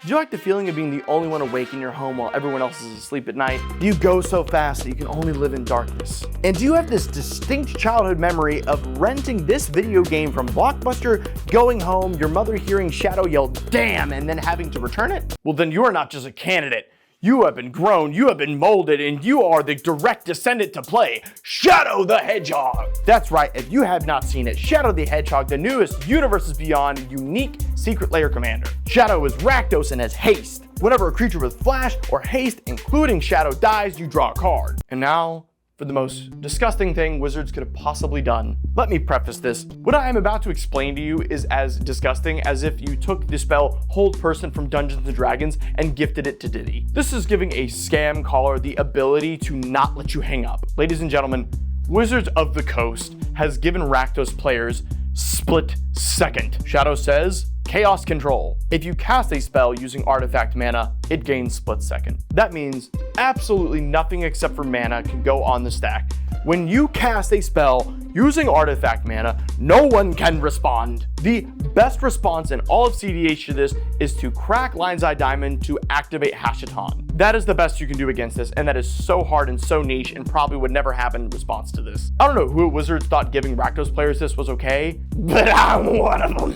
Do you like the feeling of being the only one awake in your home while everyone else is asleep at night? Do you go so fast that you can only live in darkness? And do you have this distinct childhood memory of renting this video game from Blockbuster, going home, your mother hearing Shadow yell, "Damn," and then having to return it? Well, then you are not just a candidate. You have been grown, you have been molded, and you are the direct descendant to play Shadow the Hedgehog. That's right, if you have not seen it, Shadow the Hedgehog, the newest Universes Beyond unique secret lair commander. Shadow is Rakdos and has haste. Whenever a creature with flash or haste, including Shadow, dies, you draw a card. And now, for the most disgusting thing Wizards could have possibly done. Let me preface this. What I am about to explain to you is as disgusting as if you took the spell Hold Person from Dungeons & Dragons and gifted it to Diddy. This is giving a scam caller the ability to not let you hang up. Ladies and gentlemen, Wizards of the Coast has given Rakdos players split second. Shadow says, Chaos Control. If you cast a spell using artifact mana, it gains split second. That means absolutely nothing except for mana can go on the stack. When you cast a spell using artifact mana, no one can respond. The best response in all of CDH to this is to crack Lion's Eye Diamond to activate Hashiton. That is the best you can do against this, and that is so hard and so niche and probably would never happen in response to this. I don't know who at Wizards thought giving Rakdos players this was okay, but I'm one of them.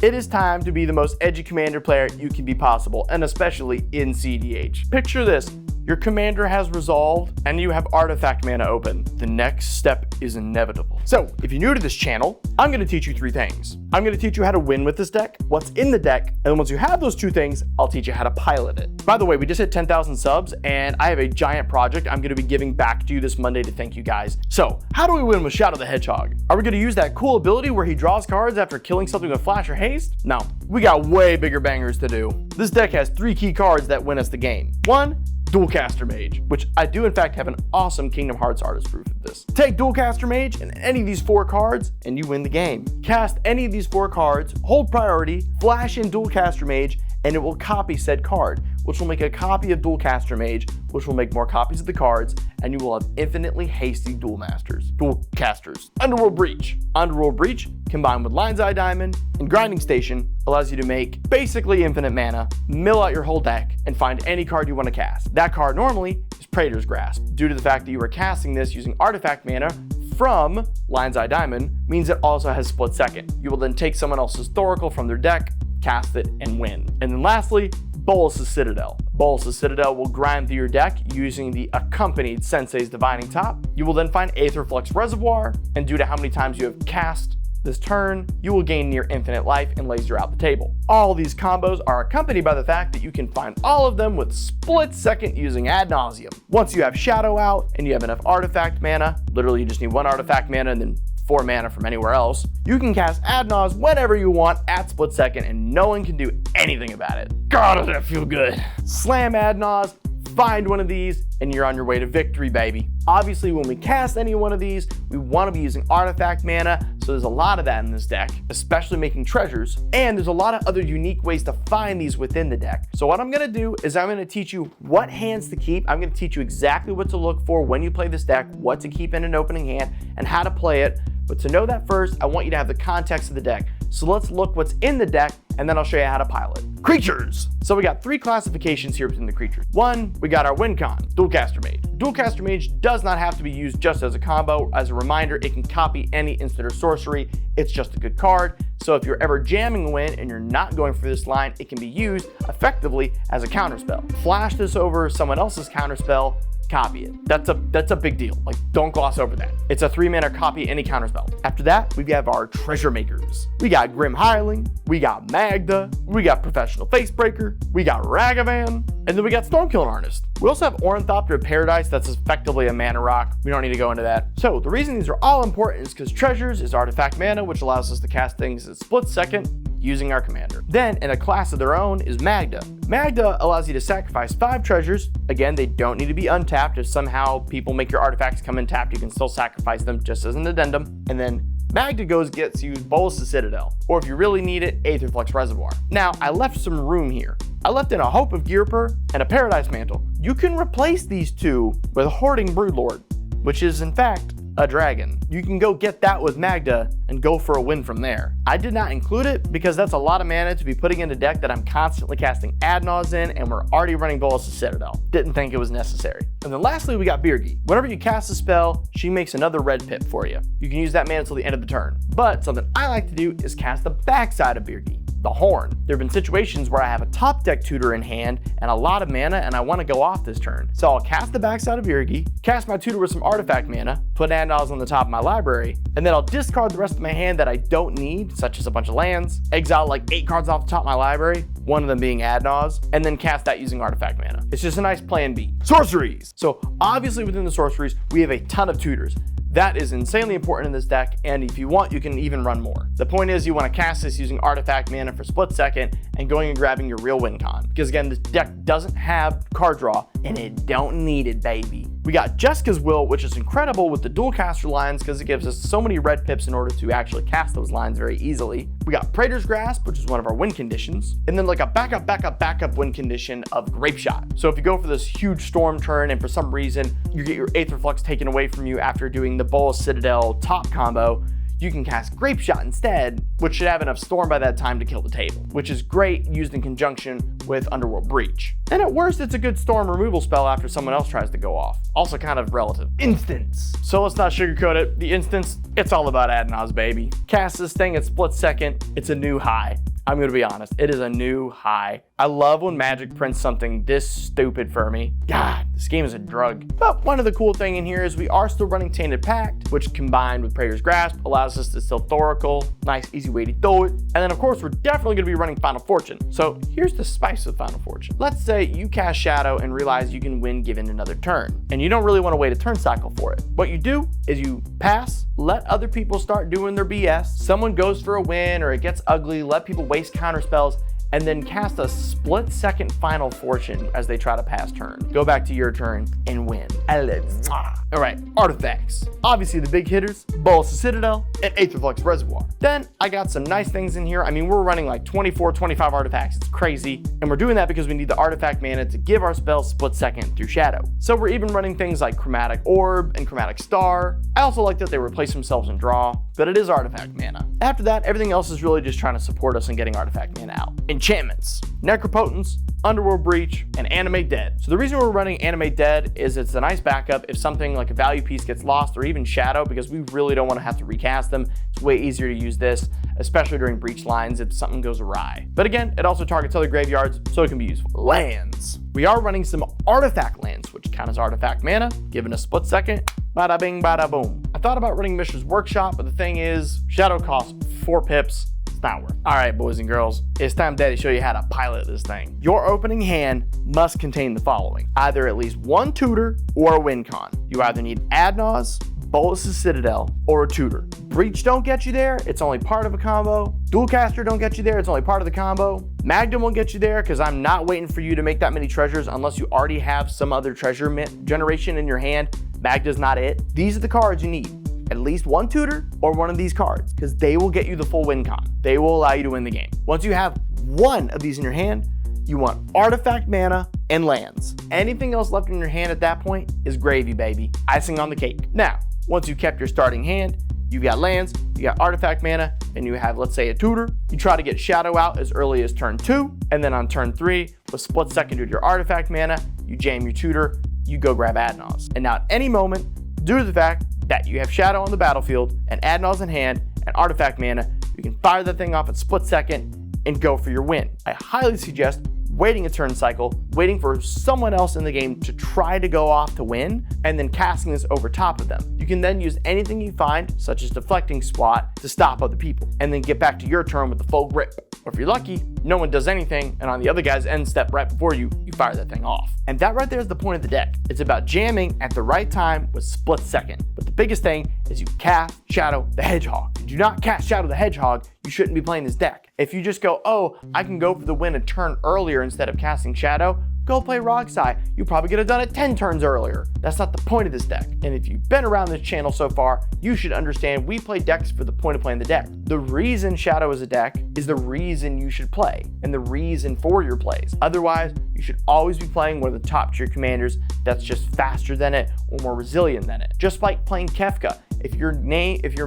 It is time to be the most edgy commander player you can be possible, and especially in CDH. Picture this. Your commander has resolved and you have artifact mana open. The next step is inevitable. So if you're new to this channel, I'm going to teach you 3 things. I'm going to teach you how to win with this deck, what's in the deck, and then once you have those 2 things, I'll teach you how to pilot it. By the way, we just hit 10,000 subs and I have a giant project I'm going to be giving back to you this Monday to thank you guys. So how do we win with Shadow the Hedgehog? Are we going to use that cool ability where he draws cards after killing something with flash or haste? No, we got way bigger bangers to do. This deck has 3 key cards that win us the game. 1, Dualcaster Mage, which I do in fact have an awesome Kingdom Hearts artist proof of this. Take Dualcaster Mage and any of these 4 cards and you win the game. Cast any of these 4 cards, hold priority, flash in Dualcaster Mage, and it will copy said card, which will make a copy of Dualcaster Mage, which will make more copies of the cards, and you will have infinitely hasty Dualcasters. Underworld Breach. Underworld Breach, combined with Lion's Eye Diamond and Grinding Station, allows you to make basically infinite mana, mill out your whole deck, and find any card you want to cast. That card normally is Praetor's Grasp. Due to the fact that you are casting this using artifact mana from Lion's Eye Diamond, means it also has split second. You will then take someone else's Thoracle from their deck, cast it, and win. And then lastly, Bolas' Citadel. Bolas' Citadel will grind through your deck using the accompanied Sensei's Divining Top. You will then find Aetherflux Reservoir, and due to how many times you have cast this turn, you will gain near infinite life and laser out the table. All these combos are accompanied by the fact that you can find all of them with split second using Ad Nauseam. Once you have Shadow out and you have enough artifact mana, literally you just need 1 artifact mana and then 4 mana from anywhere else, you can cast Ad Naus whenever you want at split second and no one can do anything about it. God, does that feel good. Slam Ad Naus, find one of these, and you're on your way to victory, baby. Obviously, when we cast any one of these, we want to be using artifact mana, so there's a lot of that in this deck, especially making treasures, and there's a lot of other unique ways to find these within the deck. So what I'm going to do is I'm going to teach you what hands to keep. I'm going to teach you exactly what to look for when you play this deck, what to keep in an opening hand, and how to play it. But to know that first, I want you to have the context of the deck. So let's look what's in the deck, and then I'll show you how to pilot. Creatures! So we got 3 classifications here within the creatures. 1, we got our win con, Dualcaster Mage. Dualcaster Mage does not have to be used just as a combo. As a reminder, it can copy any instant or sorcery. It's just a good card. So if you're ever jamming a win and you're not going for this line, it can be used effectively as a counterspell. Flash this over someone else's counterspell, copy it. That's a big deal. Like, don't gloss over that. It's a 3-mana copy any counterspell. After that, we have our treasure makers. We got Grim Hireling, we got Magda, we got Professional Facebreaker, we got Ragavan, and then we got Stormkilling Artist. We also have Ornithopter of Paradise. That's effectively a mana rock. We don't need to go into that. So the reason these are all important is because treasures is artifact mana, which allows us to cast things at split second using our commander. Then in a class of their own is Magda. Magda allows you to sacrifice 5 treasures. Again, they don't need to be untapped. If somehow people make your artifacts come in tapped, you can still sacrifice them just as an addendum. And then Magda gets you Bolas' Citadel, or if you really need it, Aetherflux Reservoir. Now, I left some room here. I left in a Hope of Gearper and a Paradise Mantle. You can replace these 2 with a Hoarding Broodlord, which is in fact a dragon. You can go get that with Magda and go for a win from there. I did not include it because that's a lot of mana to be putting in a deck that I'm constantly casting Adnaz in, and we're already running Bolas of Citadel. Didn't think it was necessary. And then lastly, we got Birgi. Whenever you cast a spell, she makes another red pip for you. You can use that mana until the end of the turn. But something I like to do is cast the backside of Birgi, the Horn. There have been situations where I have a top deck tutor in hand and a lot of mana and I want to go off this turn. So I'll cast the backside of Birgi, cast my tutor with some artifact mana, put Adnaz on the top of my library, and then I'll discard the rest of my hand that I don't need, such as a bunch of lands, exile like 8 cards off the top of my library, one of them being Adnaz, and then cast that using artifact mana. It's just a nice plan B. Sorceries! So obviously within the sorceries, we have a ton of tutors. That is insanely important in this deck, and if you want, you can even run more. The point is you want to cast this using artifact mana for split second and going and grabbing your real win con. Because again, this deck doesn't have card draw, and it don't need it, baby. We got Jessica's Will, which is incredible with the dual caster lines because it gives us so many red pips in order to actually cast those lines very easily. We got Praetor's Grasp, which is one of our win conditions, and then like a backup win condition of Grape Shot. So if you go for this huge storm turn and for some reason you get your Aether Flux taken away from you after doing the Bolas Citadel top combo, you can cast Grape Shot instead, which should have enough storm by that time to kill the table, which is great used in conjunction with Underworld Breach. And at worst, it's a good storm removal spell after someone else tries to go off. Also kind of relative. Instance. So let's not sugarcoat it. The instance, it's all about Adnaz, baby. Cast this thing at split second, it's a new high. I'm gonna be honest, it is a new high. I love when Magic prints something this stupid for me. God, this game is a drug. But one of the cool thing in here is we are still running Tainted Pact, which combined with Praetor's Grasp allows us to still Thoracle, nice easy way to do it. And then of course, we're definitely gonna be running Final Fortune. So here's the spice of Final Fortune. Let's say you cast Shadow and realize you can win given another turn, and you don't really wanna wait a turn cycle for it. What you do is you pass, let other people start doing their BS, someone goes for a win or it gets ugly, let people waste counter spells, and then cast a split second Final Fortune as they try to pass turn. Go back to your turn and win. All right, artifacts. Obviously the big hitters, Bolas of Citadel and Aether Flux Reservoir. Then I got some nice things in here. I mean, we're running like 24, 25 artifacts. It's crazy. And we're doing that because we need the artifact mana to give our spells split second through Shadow. So we're even running things like Chromatic Orb and Chromatic Star. I also like that they replace themselves in draw, but it is artifact mana. After that, everything else is really just trying to support us in getting artifact mana out. Enchantments, Necropotence, Underworld Breach, and Animate Dead. So the reason we're running Animate Dead is it's a nice backup if something like a value piece gets lost or even Shadow, because we really don't want to have to recast them. It's way easier to use this, especially during breach lines if something goes awry. But again, it also targets other graveyards, so it can be useful. Lands. We are running some artifact lands, which count as artifact mana, given a split second. Bada bing, bada boom. I thought about running Mishra's Workshop, but the thing is, Shadow costs 4 pips. Not worth. All right, boys and girls, it's time to show you how to pilot this thing. Your opening hand must contain the following: either at least one tutor or a win con. You either need Adnaz, Bolas of Citadel, or a tutor. Breach don't get you there, it's only part of a combo. Dualcaster don't get you there, it's only part of the combo. Magnum won't get you there because I'm not waiting for you to make that many treasures unless you already have some other treasure generation in your hand. Magda's not it. These are the cards you need. At least one tutor or one of these cards, because they will get you the full win con. They will allow you to win the game. Once you have one of these in your hand, you want artifact mana and lands. Anything else left in your hand at that point is gravy, baby. Icing on the cake. Now, once you've kept your starting hand, you've got lands, you got artifact mana, and you have, let's say, a tutor. You try to get Shadow out as early as turn 2, and then on turn 3, with split second to your artifact mana, you jam your tutor, you go grab Adnaz. And now at any moment, due to the fact that you have Shadow on the battlefield and Adnaz in hand and artifact mana, you can fire that thing off at split second and go for your win. I highly suggest waiting a turn cycle, waiting for someone else in the game to try to go off to win, and then casting this over top of them. You can then use anything you find, such as deflecting spot, to stop other people, and then get back to your turn with the full grip. Or if you're lucky, no one does anything, and on the other guy's end step right before you, you fire that thing off. And that right there is the point of the deck. It's about jamming at the right time with split second. But the biggest thing is you cast Shadow the Hedgehog. If you do not cast Shadow the Hedgehog, you shouldn't be playing this deck. If you just go, oh, I can go for the win a turn earlier instead of casting Shadow, go play Rogsai. You probably could have done it 10 turns earlier. That's not the point of this deck. And if you've been around this channel so far, you should understand we play decks for the point of playing the deck. The reason Shadow is a deck is the reason you should play and the reason for your plays. Otherwise, you should always be playing one of the top tier commanders that's just faster than it or more resilient than it. Just like playing Kefka. If your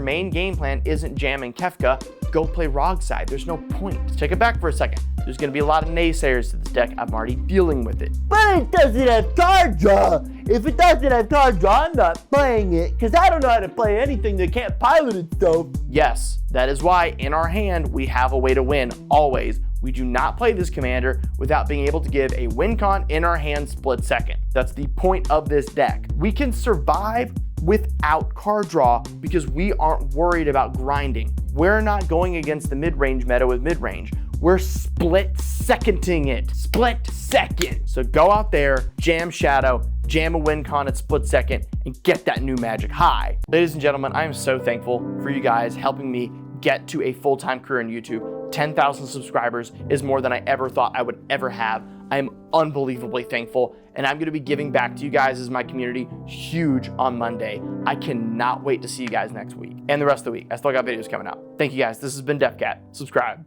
main game plan isn't jamming Kefka, go play Rogside. There's no point. Take it back for a second. There's going to be a lot of naysayers to this deck. I'm already dealing with it. But it doesn't have card draw. If it doesn't have card draw, I'm not playing it, because I don't know how to play anything that can't pilot itself. Yes, that is why in our hand, we have a way to win, always. We do not play this commander without being able to give a win con in our hand split second. That's the point of this deck. We can survive without card draw because we aren't worried about grinding. We're not going against the mid-range meta with mid-range. We're split seconding it. Split second. So go out there, jam Shadow, jam a win con at split second, and get that new magic high. Ladies and gentlemen, I am so thankful for you guys helping me get to a full-time career in YouTube. 10,000 subscribers is more than I ever thought I would ever have. I am unbelievably thankful, and I'm going to be giving back to you guys as my community huge on Monday. I cannot wait to see you guys next week and the rest of the week. I still got videos coming out. Thank you guys. This has been DefCat. Subscribe.